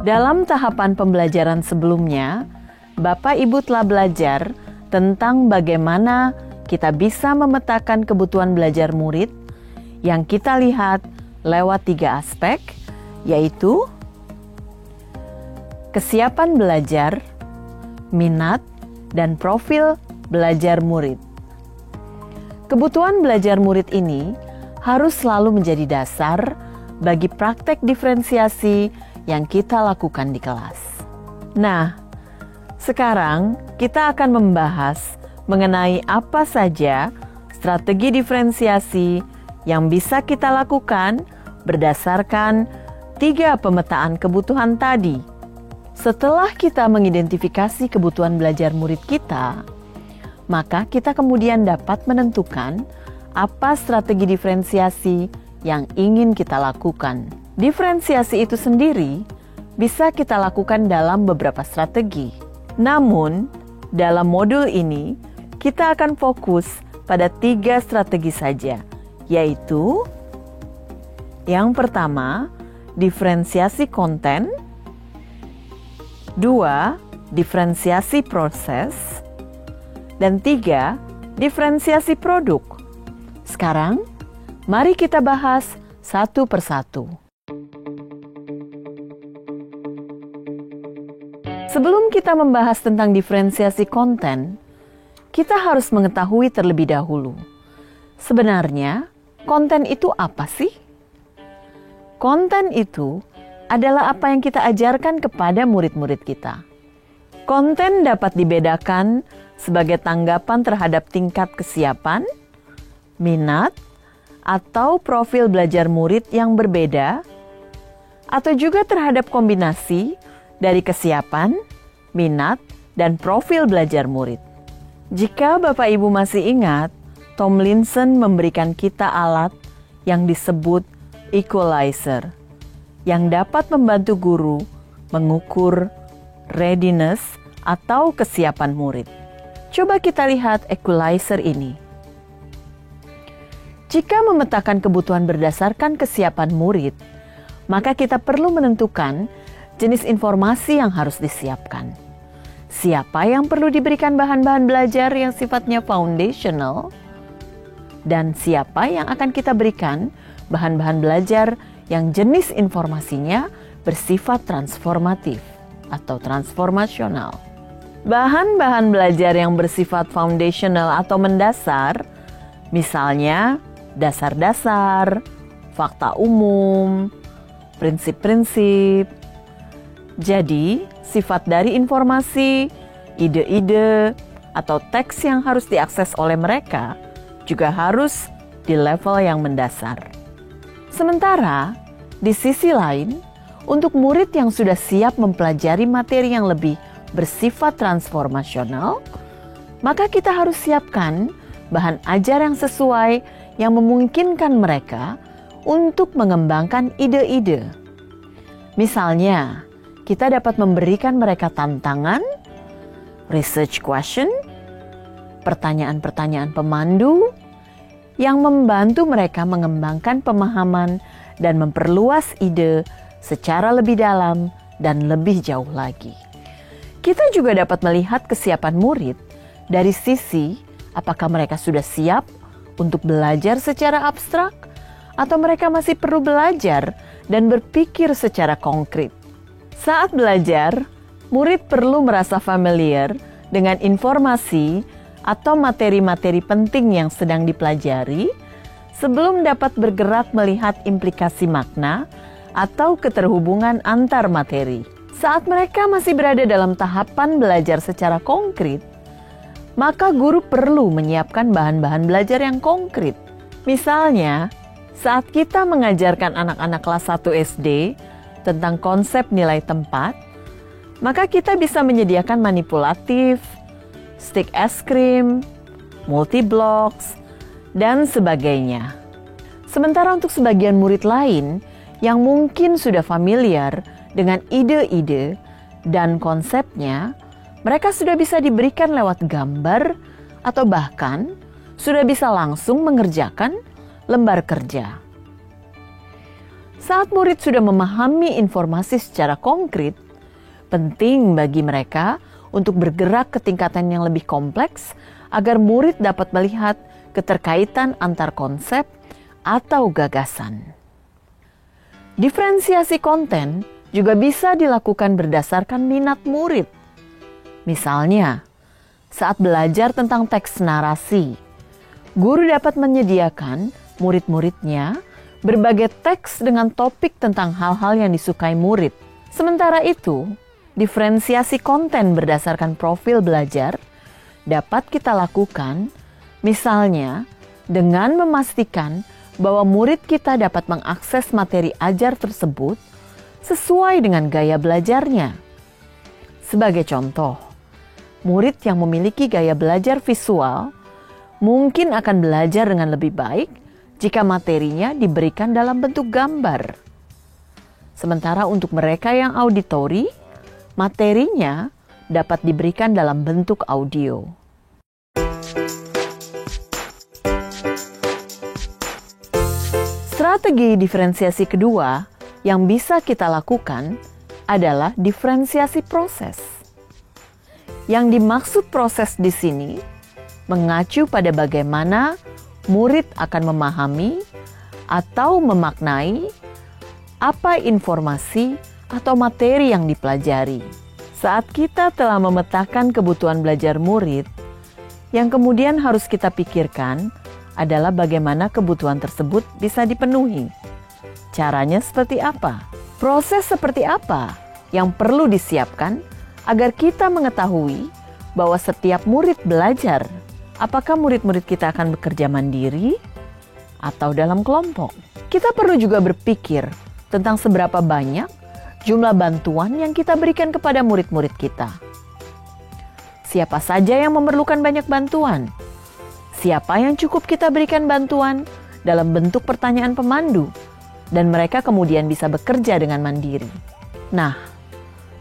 Dalam tahapan pembelajaran sebelumnya, Bapak Ibu telah belajar tentang bagaimana kita bisa memetakan kebutuhan belajar murid yang kita lihat lewat 3 aspek, yaitu kesiapan belajar, minat, dan profil belajar murid. Kebutuhan belajar murid ini harus selalu menjadi dasar bagi praktek diferensiasi yang kita lakukan di kelas. Nah, sekarang kita akan membahas mengenai apa saja strategi diferensiasi yang bisa kita lakukan berdasarkan 3 pemetaan kebutuhan tadi. Setelah kita mengidentifikasi kebutuhan belajar murid kita, maka kita kemudian dapat menentukan apa strategi diferensiasi yang ingin kita lakukan. Diferensiasi itu sendiri bisa kita lakukan dalam beberapa strategi. Namun, dalam modul ini, kita akan fokus pada 3 strategi saja, yaitu yang pertama, diferensiasi konten, 2, diferensiasi proses, dan 3, diferensiasi produk. Sekarang, mari kita bahas satu persatu. Sebelum kita membahas tentang diferensiasi konten, kita harus mengetahui terlebih dahulu. Sebenarnya, konten itu apa sih? Konten itu adalah apa yang kita ajarkan kepada murid-murid kita. Konten dapat dibedakan sebagai tanggapan terhadap tingkat kesiapan, minat, atau profil belajar murid yang berbeda, atau juga terhadap kombinasi dari kesiapan, minat, dan profil belajar murid. Jika Bapak Ibu masih ingat, Tomlinson memberikan kita alat yang disebut equalizer, yang dapat membantu guru mengukur readiness atau kesiapan murid. Coba kita lihat equalizer ini. Jika memetakan kebutuhan berdasarkan kesiapan murid, maka kita perlu menentukan jenis informasi yang harus disiapkan. Siapa yang perlu diberikan bahan-bahan belajar yang sifatnya foundational, dan siapa yang akan kita berikan bahan-bahan belajar yang jenis informasinya bersifat transformatif atau transformasional. Bahan-bahan belajar yang bersifat foundational atau mendasar, misalnya dasar-dasar, fakta umum, prinsip-prinsip. Jadi, sifat dari informasi, ide-ide, atau teks yang harus diakses oleh mereka juga harus di level yang mendasar. Sementara, di sisi lain, untuk murid yang sudah siap mempelajari materi yang lebih bersifat transformasional, maka kita harus siapkan bahan ajar yang sesuai yang memungkinkan mereka untuk mengembangkan ide-ide. Misalnya, kita dapat memberikan mereka tantangan, research question, pertanyaan-pertanyaan pemandu yang membantu mereka mengembangkan pemahaman dan memperluas ide secara lebih dalam dan lebih jauh lagi. Kita juga dapat melihat kesiapan murid dari sisi apakah mereka sudah siap untuk belajar secara abstrak atau mereka masih perlu belajar dan berpikir secara konkret. Saat belajar, murid perlu merasa familiar dengan informasi atau materi-materi penting yang sedang dipelajari sebelum dapat bergerak melihat implikasi makna atau keterhubungan antar materi. Saat mereka masih berada dalam tahapan belajar secara konkret, maka guru perlu menyiapkan bahan-bahan belajar yang konkret. Misalnya, saat kita mengajarkan anak-anak kelas 1 SD tentang konsep nilai tempat, maka kita bisa menyediakan manipulatif, stick es krim, multi-blocks, dan sebagainya. Sementara untuk sebagian murid lain yang mungkin sudah familiar dengan ide-ide dan konsepnya, mereka sudah bisa diberikan lewat gambar atau bahkan sudah bisa langsung mengerjakan lembar kerja. Saat murid sudah memahami informasi secara konkret, penting bagi mereka untuk bergerak ke tingkatan yang lebih kompleks agar murid dapat melihat keterkaitan antar konsep atau gagasan. Diferensiasi konten juga bisa dilakukan berdasarkan minat murid. Misalnya, saat belajar tentang teks narasi, guru dapat menyediakan murid-muridnya berbagai teks dengan topik tentang hal-hal yang disukai murid. Sementara itu, diferensiasi konten berdasarkan profil belajar dapat kita lakukan, misalnya dengan memastikan bahwa murid kita dapat mengakses materi ajar tersebut sesuai dengan gaya belajarnya. Sebagai contoh, murid yang memiliki gaya belajar visual mungkin akan belajar dengan lebih baik jika materinya diberikan dalam bentuk gambar. Sementara untuk mereka yang auditori, materinya dapat diberikan dalam bentuk audio. Strategi diferensiasi kedua yang bisa kita lakukan adalah diferensiasi proses. Yang dimaksud proses di sini mengacu pada bagaimana murid akan memahami atau memaknai apa informasi atau materi yang dipelajari. Saat kita telah memetakan kebutuhan belajar murid, yang kemudian harus kita pikirkan adalah bagaimana kebutuhan tersebut bisa dipenuhi. Caranya seperti apa? Proses seperti apa yang perlu disiapkan agar kita mengetahui bahwa setiap murid belajar, apakah murid-murid kita akan bekerja mandiri atau dalam kelompok? Kita perlu juga berpikir tentang seberapa banyak jumlah bantuan yang kita berikan kepada murid-murid kita. Siapa saja yang memerlukan banyak bantuan? Siapa yang cukup kita berikan bantuan dalam bentuk pertanyaan pemandu dan mereka kemudian bisa bekerja dengan mandiri? Nah,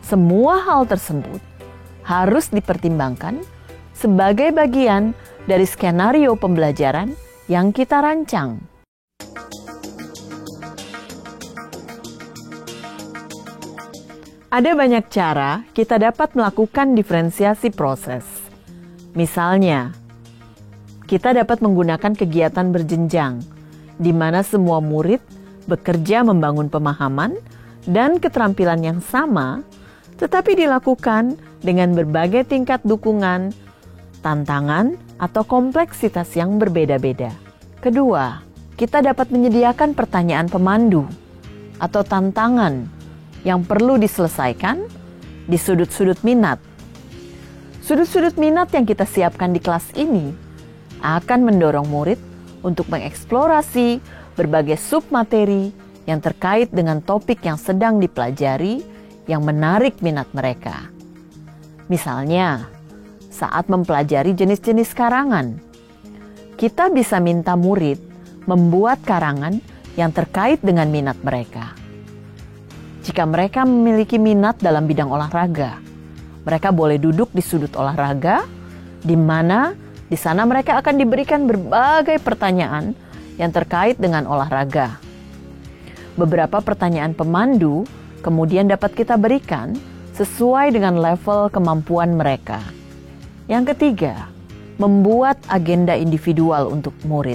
semua hal tersebut harus dipertimbangkan sebagai bagian dari skenario pembelajaran yang kita rancang. Ada banyak cara kita dapat melakukan diferensiasi proses. Misalnya, kita dapat menggunakan kegiatan berjenjang, di mana semua murid bekerja membangun pemahaman dan keterampilan yang sama, tetapi dilakukan dengan berbagai tingkat dukungan, tantangan, atau kompleksitas yang berbeda-beda. Kedua, kita dapat menyediakan pertanyaan pemandu atau tantangan yang perlu diselesaikan di sudut-sudut minat. Sudut-sudut minat yang kita siapkan di kelas ini akan mendorong murid untuk mengeksplorasi berbagai submateri yang terkait dengan topik yang sedang dipelajari yang menarik minat mereka. Misalnya, saat mempelajari jenis-jenis karangan, kita bisa minta murid membuat karangan yang terkait dengan minat mereka. Jika mereka memiliki minat dalam bidang olahraga, mereka boleh duduk di sudut olahraga, di mana di sana mereka akan diberikan berbagai pertanyaan yang terkait dengan olahraga. Beberapa pertanyaan pemandu kemudian dapat kita berikan sesuai dengan level kemampuan mereka. Yang ketiga, membuat agenda individual untuk murid.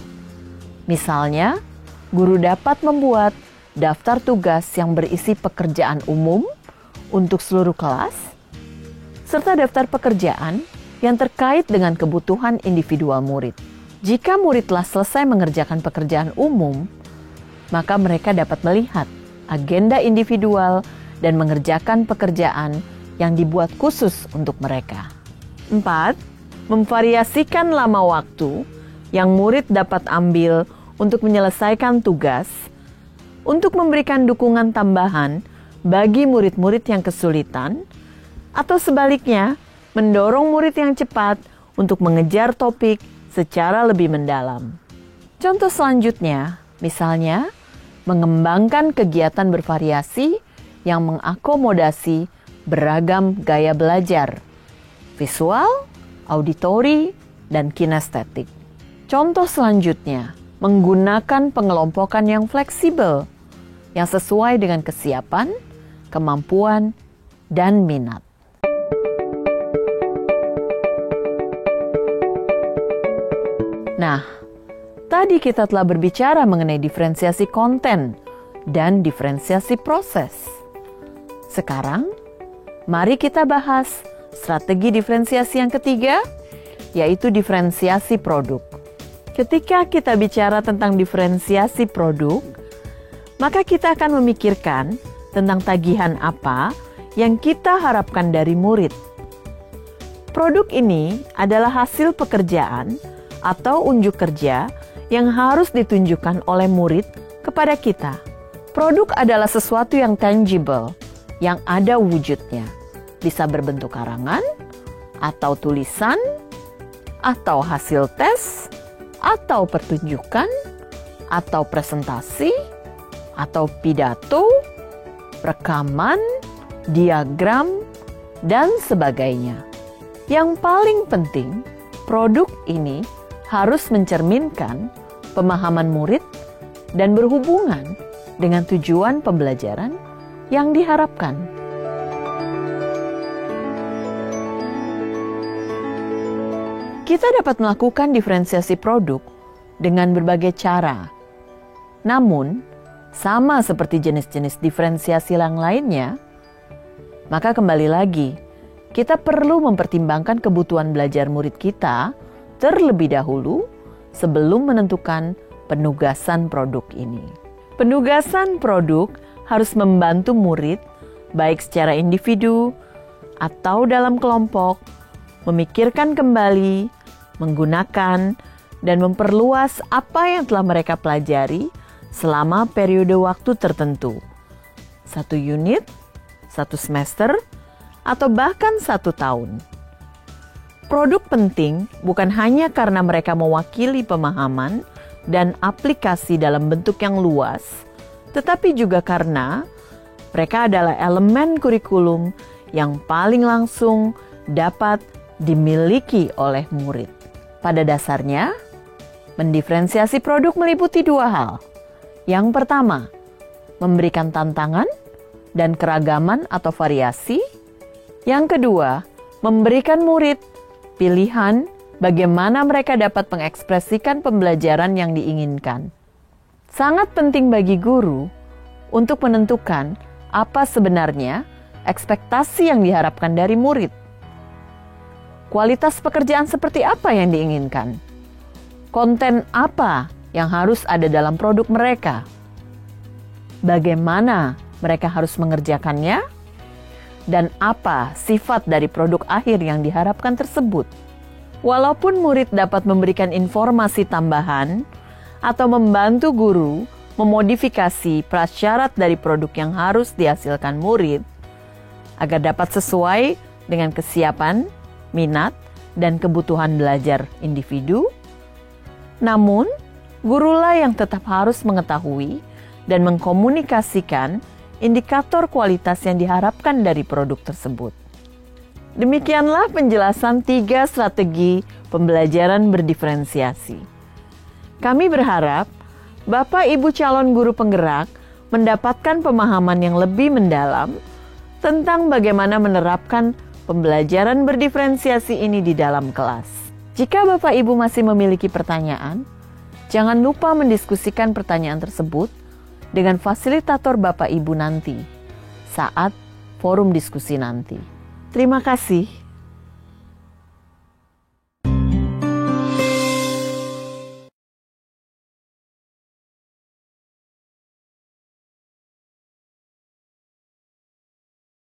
Misalnya, guru dapat membuat daftar tugas yang berisi pekerjaan umum untuk seluruh kelas, serta daftar pekerjaan yang terkait dengan kebutuhan individual murid. Jika murid telah selesai mengerjakan pekerjaan umum, maka mereka dapat melihat agenda individual dan mengerjakan pekerjaan yang dibuat khusus untuk mereka. 4. Memvariasikan lama waktu yang murid dapat ambil untuk menyelesaikan tugas, untuk memberikan dukungan tambahan bagi murid-murid yang kesulitan, atau sebaliknya, mendorong murid yang cepat untuk mengejar topik secara lebih mendalam. Contoh selanjutnya, misalnya, mengembangkan kegiatan bervariasi yang mengakomodasi beragam gaya belajar, visual, auditori, dan kinestetik. Contoh selanjutnya, menggunakan pengelompokan yang fleksibel. yang sesuai dengan kesiapan, kemampuan, dan minat. Nah, tadi kita telah berbicara mengenai diferensiasi konten dan diferensiasi proses. Sekarang, mari kita bahas strategi diferensiasi yang ketiga, yaitu diferensiasi produk. Ketika kita bicara tentang diferensiasi produk, maka kita akan memikirkan tentang tagihan apa yang kita harapkan dari murid. Produk ini adalah hasil pekerjaan atau unjuk kerja yang harus ditunjukkan oleh murid kepada kita. Produk adalah sesuatu yang tangible, yang ada wujudnya. Bisa berbentuk karangan, atau tulisan, atau hasil tes, atau pertunjukan, atau presentasi, atau pidato, rekaman, diagram, dan sebagainya. Yang paling penting, produk ini harus mencerminkan pemahaman murid dan berhubungan dengan tujuan pembelajaran yang diharapkan. Kita dapat melakukan diferensiasi produk dengan berbagai cara. Namun, sama seperti jenis-jenis diferensiasi yang lainnya, maka kembali lagi, kita perlu mempertimbangkan kebutuhan belajar murid kita terlebih dahulu sebelum menentukan penugasan produk ini. Penugasan produk harus membantu murid, baik secara individu atau dalam kelompok, memikirkan kembali, menggunakan, dan memperluas apa yang telah mereka pelajari selama periode waktu tertentu. 1 unit, 1 semester, atau bahkan 1 tahun. Produk penting bukan hanya karena mereka mewakili pemahaman dan aplikasi dalam bentuk yang luas, tetapi juga karena mereka adalah elemen kurikulum yang paling langsung dapat dimiliki oleh murid. Pada dasarnya, mendiferensiasi produk meliputi 2 hal. Yang pertama, memberikan tantangan dan keragaman atau variasi. Yang kedua, memberikan murid pilihan bagaimana mereka dapat mengekspresikan pembelajaran yang diinginkan. Sangat penting bagi guru untuk menentukan apa sebenarnya ekspektasi yang diharapkan dari murid. Kualitas pekerjaan seperti apa yang diinginkan? Konten apa yang harus ada dalam produk mereka? Bagaimana mereka harus mengerjakannya? Dan apa sifat dari produk akhir yang diharapkan tersebut? Walaupun murid dapat memberikan informasi tambahan atau membantu guru memodifikasi prasyarat dari produk yang harus dihasilkan murid agar dapat sesuai dengan kesiapan, minat, dan kebutuhan belajar individu, namun gurulah yang tetap harus mengetahui dan mengkomunikasikan indikator kualitas yang diharapkan dari produk tersebut. Demikianlah penjelasan 3 strategi pembelajaran berdiferensiasi. Kami berharap Bapak Ibu calon guru penggerak mendapatkan pemahaman yang lebih mendalam tentang bagaimana menerapkan pembelajaran berdiferensiasi ini di dalam kelas. Jika Bapak Ibu masih memiliki pertanyaan, jangan lupa mendiskusikan pertanyaan tersebut dengan fasilitator Bapak Ibu nanti saat forum diskusi nanti. Terima kasih.